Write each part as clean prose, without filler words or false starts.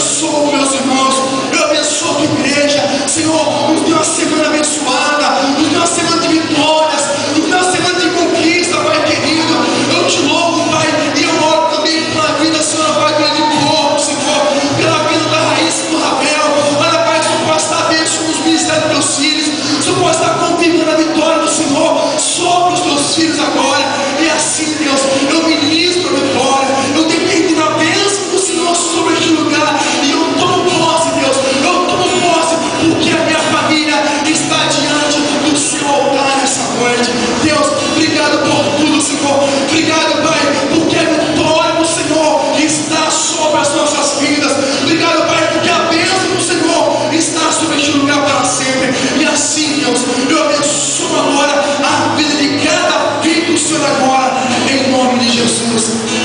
abençoo meus irmãos, eu abençoo a tua igreja. Senhor, nos dê uma semana abençoada, nos dê uma semana de vitórias, nos dê uma semana de conquista, Pai querido. Eu te louvo, Pai, e eu oro também pela vida, Senhor, Pai, grande corpo, Senhor, pela vida da Raíssa e do Ravel. Olha, Pai, que o Senhor possa estar abençoando os ministérios dos teus filhos, o Senhor possa estar confirmando a vitória do Senhor sobre os teus filhos agora. E assim, Deus, eu ministro a vitória, eu decreto a bênção do Senhor sobre este lugar, e eu tomo posse, Deus, eu tomo posse, porque a minha família está diante do seu altar nessa noite. Deus, obrigado por tudo, Senhor. Obrigado, Pai, porque a vitória do Senhor está sobre as nossas vidas. Obrigado, Pai, porque a bênção do Senhor está sobre este lugar para sempre. E assim, Deus, eu abençoo agora a vida de cada filho do Senhor agora, em nome de Jesus,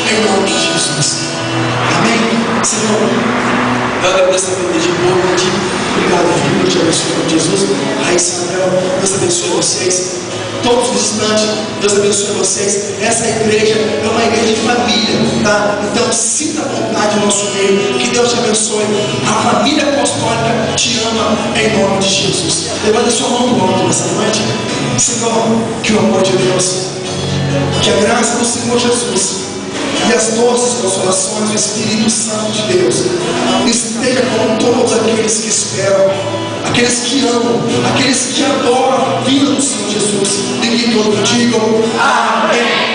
em nome de Jesus. Amém. Senhor, eu agradeço a vida de boa, obrigado, filho, Deus te abençoe em nome de Jesus. Raíssa, Deus abençoe vocês. Todos os instantes, Deus abençoe vocês. Essa igreja é uma igreja de família, tá? Então sinta a vontade no nosso meio. Que Deus te abençoe. A família apostólica te ama em nome de Jesus. Levanta sua mão pro alto nessa noite. Senhor, que o amor de Deus, que a graça do Senhor Jesus e as doces consolações do Espírito Santo de Deus esteja com todos aqueles que esperam, aqueles que amam, aqueles que adoram a vida do Senhor Jesus, e que todos digam amém.